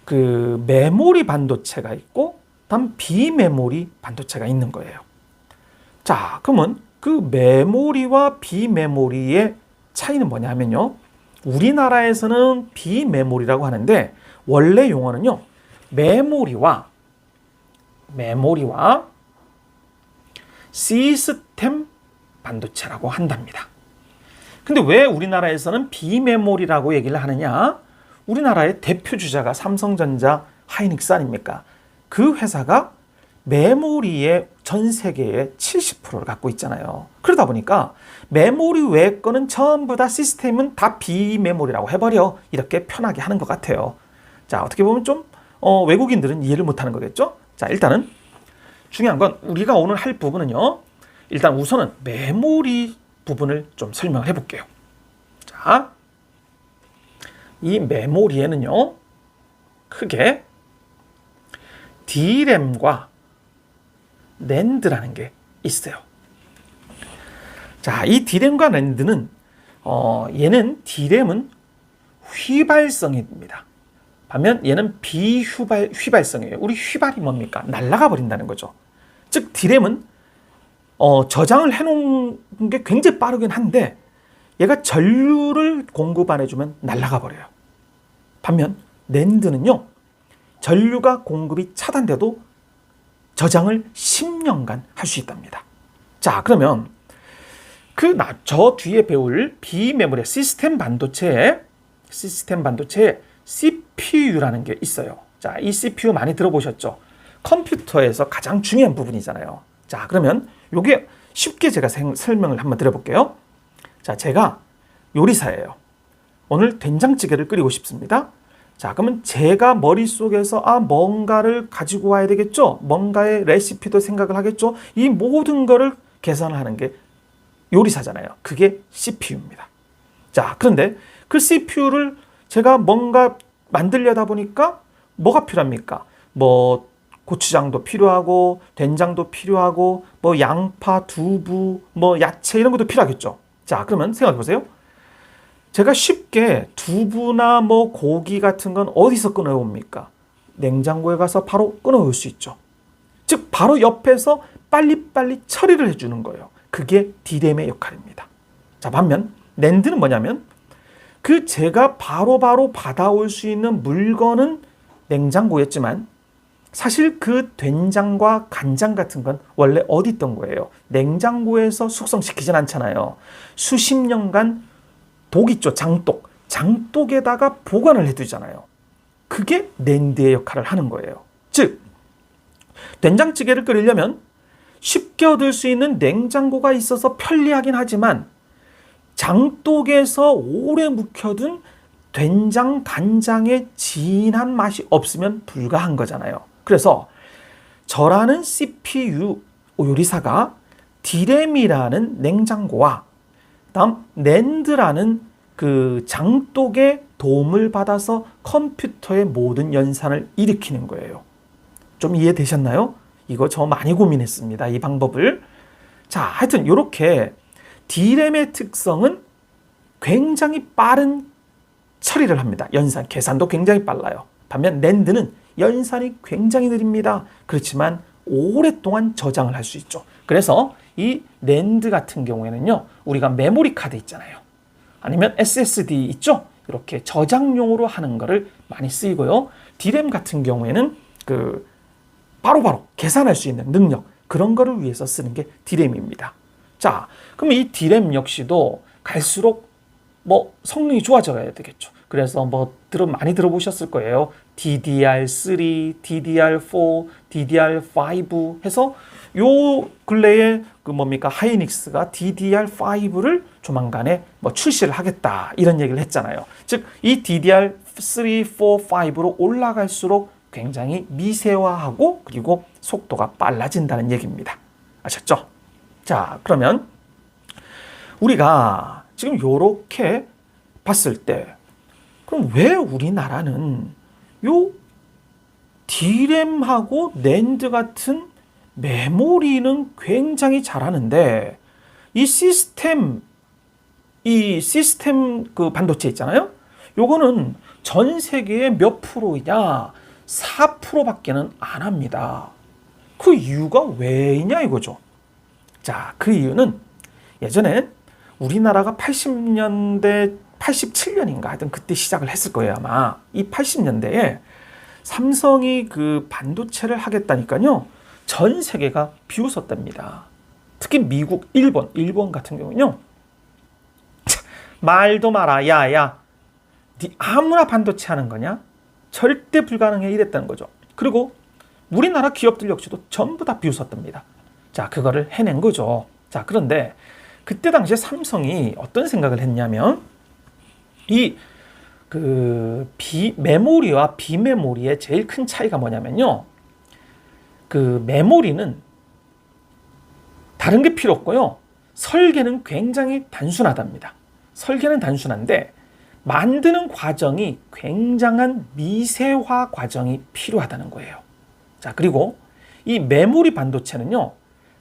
그 메모리 반도체가 있고 다음 비메모리 반도체가 있는 거예요. 자, 그러면 그 메모리와 비메모리의 차이는 뭐냐면요. 우리나라에서는 비메모리라고 하는데 원래 용어는요. 메모리와 시스템 반도체라고 한답니다. 근데 왜 우리나라에서는 비메모리라고 얘기를 하느냐? 우리나라의 대표 주자가 삼성전자, 하이닉스 아닙니까? 그 회사가 메모리의 전 세계의 70%를 갖고 있잖아요. 그러다 보니까 메모리 외의 거는 전부 다 시스템은 다 비메모리라고 해버려. 이렇게 편하게 하는 것 같아요. 자, 어떻게 보면 좀 외국인들은 이해를 못하는 거겠죠? 자, 일단은 중요한 건 우리가 오늘 할 부분은요. 일단 우선은 메모리 부분을 좀 설명을 해볼게요. 자, 이 메모리에는요. 크게 D램과 낸드라는 게 있어요. 자, 이 D램과 낸드는 얘는 D램은 휘발성입니다. 반면 얘는 비휘발성이에요. 우리 휘발이 뭡니까? 날아가 버린다는 거죠. 즉 D램은 저장을 해놓은 게 굉장히 빠르긴 한데 얘가 전류를 공급 안 해주면 날아가 버려요. 반면 낸드는요. 전류가 공급이 차단돼도 저장을 10년간 할 수 있답니다. 자, 그러면 저 뒤에 배울 비메모리 시스템 반도체에 CPU라는 게 있어요. 자, 이 CPU 많이 들어보셨죠? 컴퓨터에서 가장 중요한 부분이잖아요. 자, 그러면 요게 쉽게 제가 설명을 한번 드려볼게요. 자, 제가 요리사예요. 오늘 된장찌개를 끓이고 싶습니다. 자, 그러면 제가 머릿속에서 뭔가를 가지고 와야 되겠죠? 뭔가의 레시피도 생각을 하겠죠? 이 모든 거를 계산을 하는 게 요리사잖아요. 그게 CPU입니다. 자, 그런데 그 CPU를 제가 뭔가 만들려다 보니까 뭐가 필요합니까? 뭐 고추장도 필요하고 된장도 필요하고 뭐 양파, 두부, 뭐 야채 이런 것도 필요하겠죠. 자, 그러면 생각해 보세요. 제가 쉽게 두부나 뭐 고기 같은 건 어디서 끊어옵니까? 냉장고에 가서 바로 끊어올 수 있죠. 즉 바로 옆에서 빨리빨리 처리를 해주는 거예요. 그게 D램의 역할입니다. 자, 반면 낸드는 뭐냐면 제가 바로바로 받아올 수 있는 물건은 냉장고였지만 사실 그 된장과 간장 같은 건 원래 어디 있던 거예요? 냉장고에서 숙성시키진 않잖아요. 수십 년간 독 있죠, 장독. 장독에다가 보관을 해두잖아요. 그게 낸드의 역할을 하는 거예요. 즉, 된장찌개를 끓이려면 쉽게 얻을 수 있는 냉장고가 있어서 편리하긴 하지만 장독에서 오래 묵혀둔 된장, 간장의 진한 맛이 없으면 불가한 거잖아요. 그래서 저라는 CPU 요리사가 D램이라는 냉장고와 다음 낸드라는 그 장독의 도움을 받아서 컴퓨터의 모든 연산을 일으키는 거예요. 좀 이해되셨나요? 이거 저 많이 고민했습니다. 이 방법을. 자, 하여튼 이렇게 D램의 특성은 굉장히 빠른 처리를 합니다. 연산, 계산도 굉장히 빨라요. 반면 낸드는 연산이 굉장히 느립니다. 그렇지만 오랫동안 저장을 할 수 있죠. 그래서 이 낸드 같은 경우에는요. 우리가 메모리 카드 있잖아요. 아니면 SSD 있죠. 이렇게 저장용으로 하는 거를 많이 쓰이고요. D램 같은 경우에는 바로바로 계산할 수 있는 능력, 그런 거를 위해서 쓰는 게 D램입니다. 자, 그럼 이 D램 역시도 갈수록 성능이 좋아져야 되겠죠. 그래서 많이 들어보셨을 거예요. DDR3, DDR4, DDR5 해서 요 근래에 하이닉스가 DDR5를 조만간에 출시를 하겠다 이런 얘기를 했잖아요. 즉 이 DDR3, 4, 5로 올라갈수록 굉장히 미세화하고 그리고 속도가 빨라진다는 얘기입니다. 아셨죠? 자, 그러면 우리가 지금 요렇게 봤을 때 그럼 왜 우리나라는 요 D램하고 낸드 같은 메모리는 굉장히 잘하는데 이 시스템 그 반도체 있잖아요. 요거는 전 세계의 몇 프로이냐? 4%밖에는 안 합니다. 그 이유가 왜냐 이거죠. 자, 그 이유는 예전에 우리나라가 80년대, 87년인가 하여튼 그때 시작을 했을 거예요, 아마. 이 80년대에 삼성이 그 반도체를 하겠다니까요. 전 세계가 비웃었답니다. 특히 미국, 일본 같은 경우는요. 말도 마라, 야야. 네 아무나 반도체 하는 거냐? 절대 불가능해 이랬다는 거죠. 그리고 우리나라 기업들 역시도 전부 다 비웃었답니다. 자, 그거를 해낸 거죠. 자, 그런데 그때 당시에 삼성이 어떤 생각을 했냐면 메모리와 비메모리의 제일 큰 차이가 뭐냐면요. 그 메모리는 다른 게 필요 없고요. 설계는 굉장히 단순하답니다. 설계는 단순한데 만드는 과정이 굉장한 미세화 과정이 필요하다는 거예요. 자, 그리고 이 메모리 반도체는요.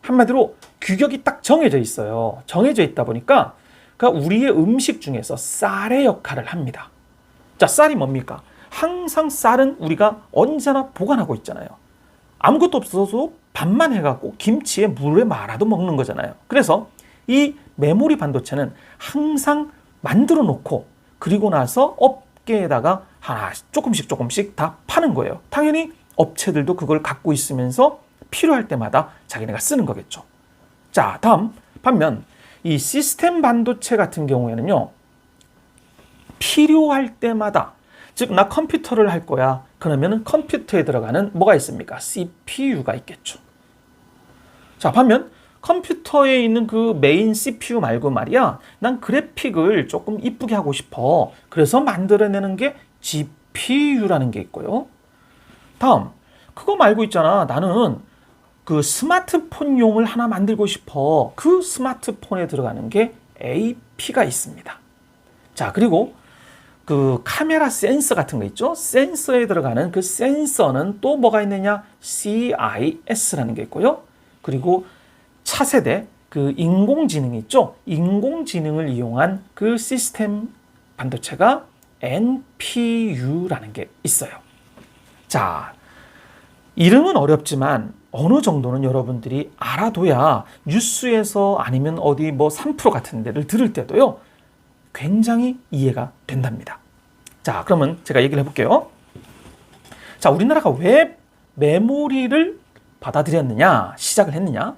한마디로 규격이 딱 정해져 있어요. 정해져 있다 보니까 그러니까 우리의 음식 중에서 쌀의 역할을 합니다. 자, 쌀이 뭡니까? 항상 쌀은 우리가 언제나 보관하고 있잖아요. 아무것도 없어서 밥만 해갖고 김치에 물에 말아도 먹는 거잖아요. 그래서 이 메모리 반도체는 항상 만들어 놓고 그리고 나서 업계에다가 조금씩 다 파는 거예요. 당연히 업체들도 그걸 갖고 있으면서 필요할 때마다 자기네가 쓰는 거겠죠. 자, 다음 반면 이 시스템 반도체 같은 경우에는요. 필요할 때마다 즉 나 컴퓨터를 할 거야. 그러면 컴퓨터에 들어가는 뭐가 있습니까? CPU가 있겠죠. 자, 반면 컴퓨터에 있는 그 메인 CPU 말고 말이야. 난 그래픽을 조금 이쁘게 하고 싶어. 그래서 만들어내는 게 GPU라는 게 있고요. 다음, 그거 말고 있잖아. 나는 그 스마트폰용을 하나 만들고 싶어. 그 스마트폰에 들어가는 게 AP가 있습니다. 자, 그리고 그 카메라 센서 같은 거 있죠? 센서에 들어가는 그 센서는 또 뭐가 있느냐? CIS라는 게 있고요. 그리고 차세대 그 인공지능 있죠? 인공지능을 이용한 그 시스템 반도체가 NPU라는 게 있어요. 자, 이름은 어렵지만 어느 정도는 여러분들이 알아둬야 뉴스에서 아니면 어디 뭐 3프로 같은 데를 들을 때도요. 굉장히 이해가 된답니다. 자, 그러면 제가 얘기를 해볼게요. 자, 우리나라가 왜 메모리를 받아들였느냐, 시작을 했느냐?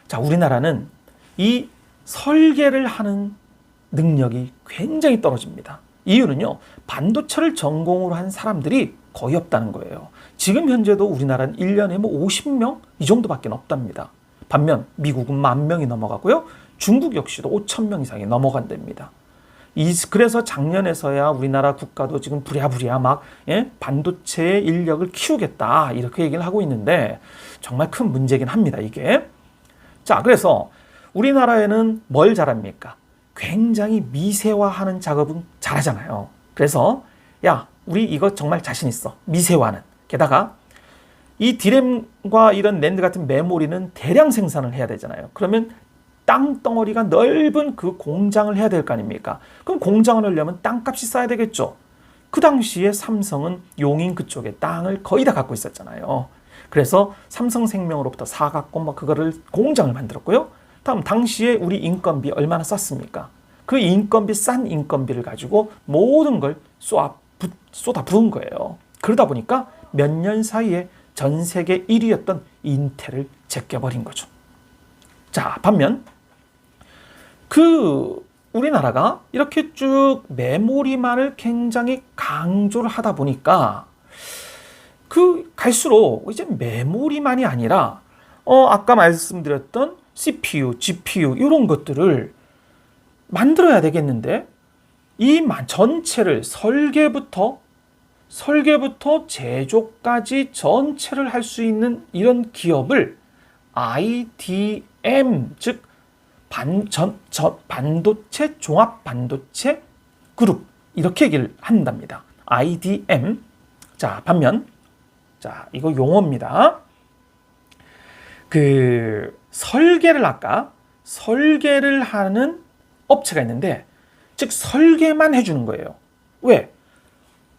자, 우리나라는 이 설계를 하는 능력이 굉장히 떨어집니다. 이유는요, 반도체를 전공으로 한 사람들이 거의 없다는 거예요. 지금 현재도 우리나라는 1년에 뭐 50명 이 정도밖에 없답니다. 반면 미국은 10,000명이 넘어가고요. 중국 역시도 5,000명 이상이 넘어간답니다. 그래서 작년에서야 우리나라 국가도 지금 부랴부랴 막 반도체 인력을 키우겠다 이렇게 얘기를 하고 있는데 정말 큰 문제긴 합니다, 이게. 자, 그래서 우리나라에는 뭘 잘합니까? 굉장히 미세화하는 작업은 잘하잖아요. 그래서 야, 우리 이거 정말 자신 있어. 미세화는. 게다가 이 디램과 이런 낸드 같은 메모리는 대량 생산을 해야 되잖아요. 그러면 땅덩어리가 넓은 그 공장을 해야 될 거 아닙니까? 그럼 공장을 하려면 땅값이 싸야 되겠죠. 그 당시에 삼성은 용인 그쪽에 땅을 거의 다 갖고 있었잖아요. 그래서 삼성생명으로부터 사갖고 뭐 그거를 공장을 만들었고요. 다음 당시에 우리 인건비 얼마나 썼습니까? 그 인건비, 싼 인건비를 가지고 모든 걸 쏟아 부은 거예요. 그러다 보니까 몇 년 사이에 전 세계 1위였던 인텔을 제껴버린 거죠. 자, 반면 우리나라가 이렇게 쭉 메모리만을 굉장히 강조를 하다 보니까 갈수록 이제 메모리만이 아니라 아까 말씀드렸던 CPU, GPU 이런 것들을 만들어야 되겠는데 이 전체를 설계부터 제조까지 전체를 할 수 있는 이런 기업을 IDM, 즉 반도체 종합 반도체 그룹 이렇게 얘기를 한답니다. IDM. 자, 반면 이거 용어입니다. 설계를 아까 설계를 하는 업체가 있는데, 즉 설계만 해주는 거예요. 왜?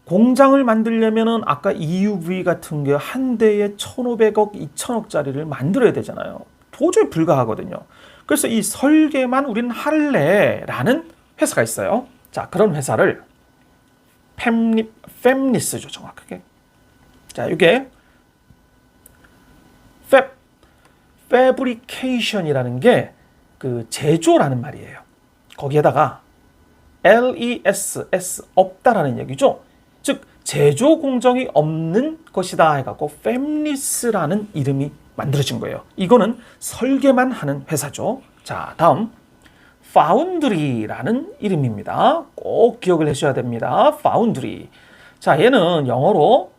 공장을 만들려면은 아까 EUV 같은 게 한 대에 1,500억, 2,000억짜리를 만들어야 되잖아요. 도저히 불가하거든요. 그래서 이 설계만 우리는 할래라는 회사가 있어요. 자, 그런 회사를 팹리스죠, 정확하게. 자, 이게 fabrication이라는 게 그 제조라는 말이에요. 거기에다가 LESS 없다라는 얘기죠. 즉 제조 공정이 없는 것이다 해갖고 팹리스라는 이름이 만들어진 거예요. 이거는 설계만 하는 회사죠. 자, 다음 파운드리라는 이름입니다. 꼭 기억을 해주셔야 됩니다. 파운드리. 자, 얘는 영어로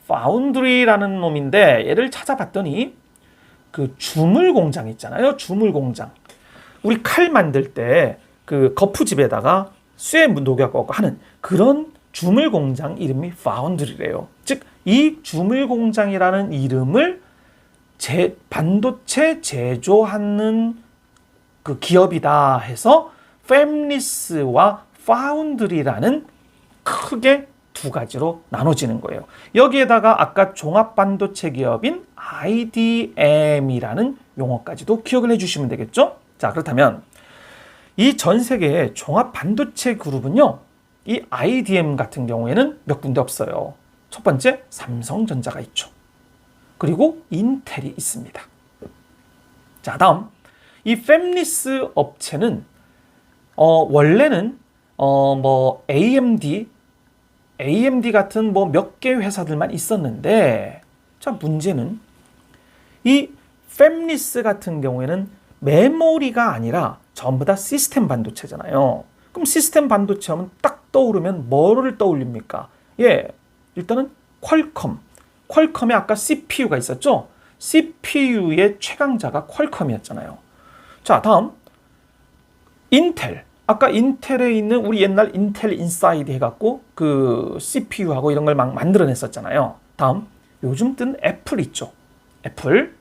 파운드리라는 놈인데 얘를 찾아봤더니 그 주물 공장 있잖아요. 주물 공장. 우리 칼 만들 때 그 거푸집에다가 쇠 녹여갖고 하는 그런 주물 공장 이름이 파운드리래요. 즉 이 주물 공장이라는 이름을 반도체 제조하는 그 기업이다 해서 팹리스와 파운드리라는 크게 두 가지로 나눠지는 거예요. 여기에다가 아까 종합반도체 기업인 IDM이라는 용어까지도 기억을 해주시면 되겠죠? 자, 그렇다면 이 전 세계의 종합반도체 그룹은요, 이 IDM 같은 경우에는 몇 군데 없어요. 첫 번째, 삼성전자가 있죠. 그리고 인텔이 있습니다. 자, 다음 이 팹리스 업체는 원래는 AMD 같은 뭐 몇 개 회사들만 있었는데, 자, 문제는 이 팹리스 같은 경우에는 메모리가 아니라 전부 다 시스템 반도체잖아요. 그럼 시스템 반도체 하면 딱 떠오르면 뭐를 떠올립니까? 예, 일단은 퀄컴에 아까 CPU가 있었죠? CPU의 최강자가 퀄컴이었잖아요. 자, 다음 인텔. 아까 인텔에 있는 우리 옛날 인텔 인사이드 해갖고 그 CPU하고 이런 걸 막 만들어냈었잖아요. 다음 요즘 뜬 애플 있죠. 애플.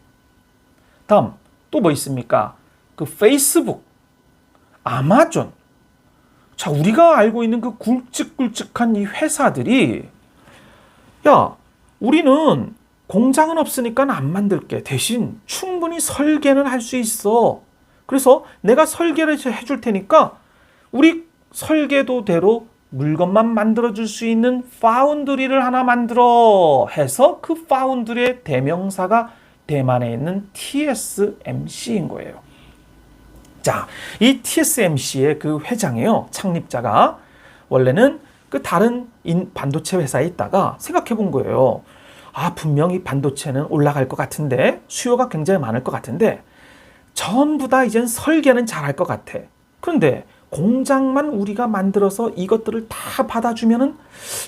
다음 또 뭐 있습니까? 그 페이스북, 아마존. 자, 우리가 알고 있는 그 굵직굵직한 이 회사들이, 야, 우리는 공장은 없으니까 안 만들게. 대신 충분히 설계는 할 수 있어. 그래서 내가 설계를 해줄 테니까 우리 설계도대로 물건만 만들어줄 수 있는 파운드리를 하나 만들어 해서 그 파운드리의 대명사가 대만에 있는 TSMC인 거예요. 자, 이 TSMC의 그 회장이요, 창립자가 원래는 그 다른 반도체 회사에 있다가 생각해 본 거예요. 아, 분명히 반도체는 올라갈 것 같은데, 수요가 굉장히 많을 것 같은데, 전부 다 이젠 설계는 잘할 것 같아. 그런데 공장만 우리가 만들어서 이것들을 다 받아주면은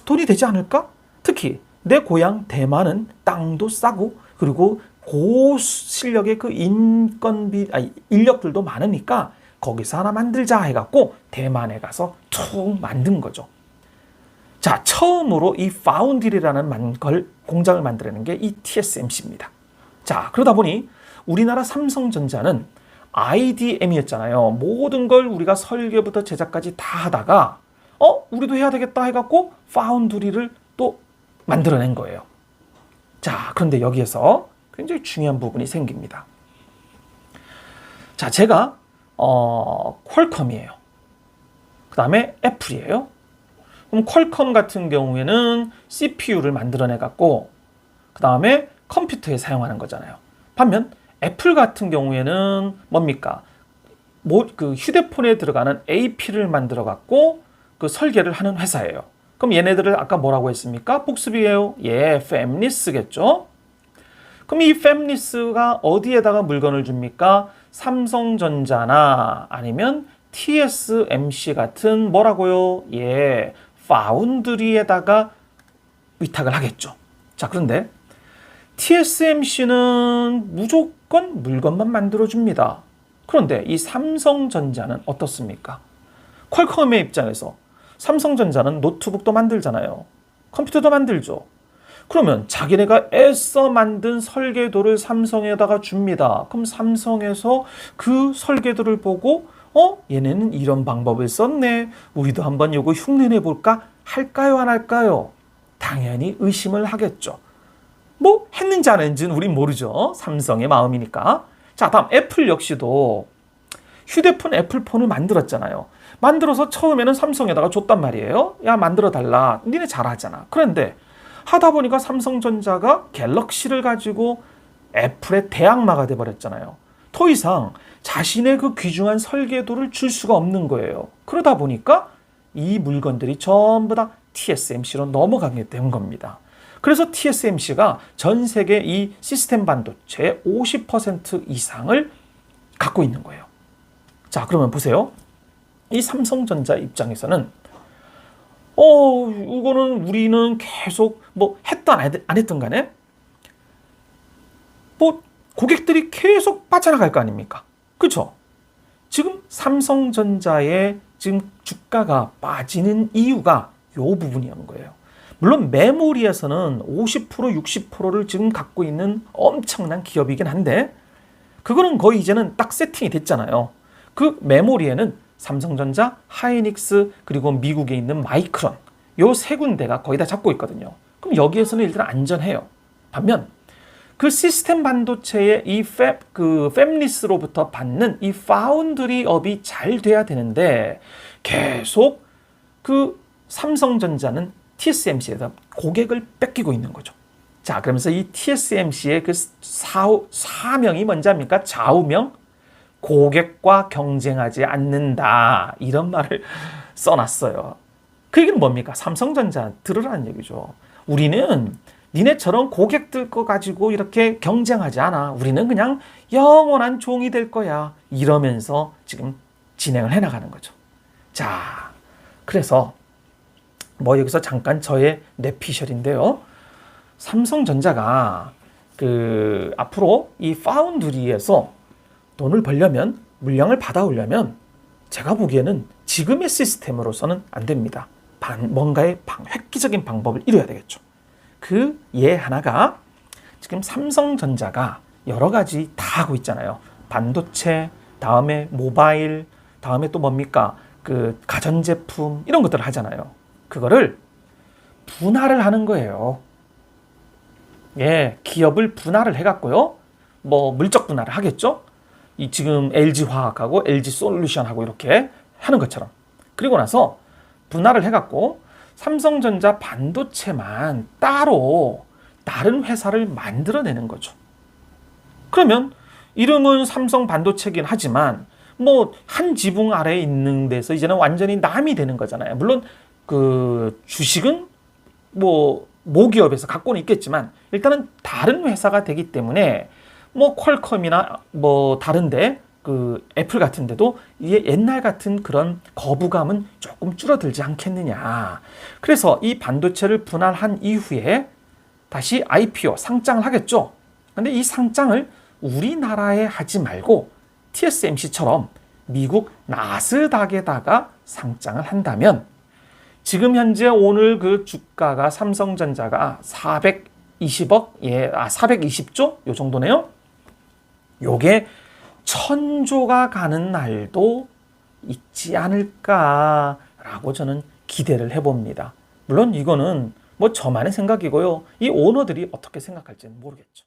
돈이 되지 않을까? 특히 내 고향 대만은 땅도 싸고, 그리고 고실력의 그 인력들도 많으니까 거기서 하나 만들자 해갖고 대만에 가서 툭 만든 거죠. 자, 처음으로 이 파운드리라는 공장을 만들어낸 게 이 TSMC입니다. 자, 그러다 보니 우리나라 삼성전자는 IDM이었잖아요. 모든 걸 우리가 설계부터 제작까지 다 하다가 우리도 해야 되겠다 해갖고 파운드리를 또 만들어낸 거예요. 자, 그런데 여기에서 굉장히 중요한 부분이 생깁니다. 자, 제가 퀄컴이에요. 그 다음에 애플이에요. 그럼 퀄컴 같은 경우에는 CPU를 만들어내갖고 그 다음에 컴퓨터에 사용하는 거잖아요. 반면 애플 같은 경우에는 뭡니까? 그 휴대폰에 들어가는 AP를 만들어갖고 그 설계를 하는 회사예요. 그럼 얘네들을 아까 뭐라고 했습니까? 복습이에요. 예, 팹리스겠죠. 그럼 이 팹리스가 어디에다가 물건을 줍니까? 삼성전자나 아니면 TSMC 같은 뭐라고요? 예, 파운드리에다가 위탁을 하겠죠. 자, 그런데 TSMC는 무조건 물건만 만들어줍니다. 그런데 이 삼성전자는 어떻습니까? 퀄컴의 입장에서 삼성전자는 노트북도 만들잖아요. 컴퓨터도 만들죠. 그러면 자기네가 애써 만든 설계도를 삼성에다가 줍니다. 그럼 삼성에서 그 설계도를 보고 얘네는 이런 방법을 썼네. 우리도 한번 이거 흉내내 볼까? 할까요, 안 할까요? 당연히 의심을 하겠죠. 뭐 했는지 안 했는지는 우린 모르죠. 삼성의 마음이니까. 자, 다음 애플 역시도 휴대폰 애플폰을 만들었잖아요. 만들어서 처음에는 삼성에다가 줬단 말이에요. 야, 만들어 달라. 니네 잘하잖아. 그런데 하다 보니까 삼성전자가 갤럭시를 가지고 애플의 대항마가 돼버렸잖아요. 더 이상 자신의 그 귀중한 설계도를 줄 수가 없는 거예요. 그러다 보니까 이 물건들이 전부 다 TSMC로 넘어가게 된 겁니다. 그래서 TSMC가 전 세계 이 시스템 반도체의 50% 이상을 갖고 있는 거예요. 자, 그러면 보세요. 이 삼성전자 입장에서는 이거는 우리는 계속 뭐 했던 안 했던 간에 뭐 고객들이 계속 빠져나갈 거 아닙니까? 그렇죠? 지금 삼성전자의 지금 주가가 빠지는 이유가 이 부분이었는 거예요. 물론 메모리에서는 50%, 60%를 지금 갖고 있는 엄청난 기업이긴 한데 그거는 거의 이제는 딱 세팅이 됐잖아요. 그 메모리에는 삼성전자, 하이닉스, 그리고 미국에 있는 마이크론 요 세 군데가 거의 다 잡고 있거든요. 그럼 여기에서는 일단 안전해요. 반면 그 시스템 반도체의 이 팹리스로부터 받는 이 파운드리업이 잘 돼야 되는데 계속 그 삼성전자는 TSMC에다 고객을 뺏기고 있는 거죠. 자, 그러면서 이 TSMC의 그 사명이 뭔지 압니까? 좌우명? 고객과 경쟁하지 않는다. 이런 말을 써놨어요. 그 얘기는 뭡니까? 삼성전자 들으라는 얘기죠. 우리는 니네처럼 고객들 거 가지고 이렇게 경쟁하지 않아. 우리는 그냥 영원한 종이 될 거야. 이러면서 지금 진행을 해나가는 거죠. 자, 그래서 뭐 여기서 잠깐 저의 뇌피셜인데요. 삼성전자가 앞으로 이 파운드리에서 돈을 벌려면, 물량을 받아오려면 제가 보기에는 지금의 시스템으로서는 안 됩니다. 뭔가의 획기적인 방법을 이뤄야 되겠죠. 그 예 하나가 지금 삼성전자가 여러 가지 다 하고 있잖아요. 반도체, 다음에 모바일, 다음에 또 뭡니까? 그 가전제품 이런 것들을 하잖아요. 그거를 분할을 하는 거예요. 예, 기업을 분할을 해갖고요. 뭐 물적 분할을 하겠죠. 이 지금 LG화학하고 LG솔루션하고 이렇게 하는 것처럼. 그리고 나서 분할을 해갖고 삼성전자 반도체만 따로 다른 회사를 만들어내는 거죠. 그러면 이름은 삼성 반도체긴 하지만 뭐 한 지붕 아래에 있는 데서 이제는 완전히 남이 되는 거잖아요. 물론 그 주식은 뭐 모기업에서 갖고는 있겠지만 일단은 다른 회사가 되기 때문에 뭐 퀄컴이나 뭐 다른데 그 애플 같은 데도 이게 옛날 같은 그런 거부감은 조금 줄어들지 않겠느냐. 그래서 이 반도체를 분할한 이후에 다시 IPO 상장을 하겠죠. 근데 이 상장을 우리나라에 하지 말고 TSMC처럼 미국 나스닥에다가 상장을 한다면 지금 현재 오늘 그 주가가 삼성전자가 420억, 420조 요 정도네요. 요게 1000조가 가는 날도 있지 않을까라고 저는 기대를 해봅니다. 물론 이거는 뭐 저만의 생각이고요. 이 오너들이 어떻게 생각할지는 모르겠죠.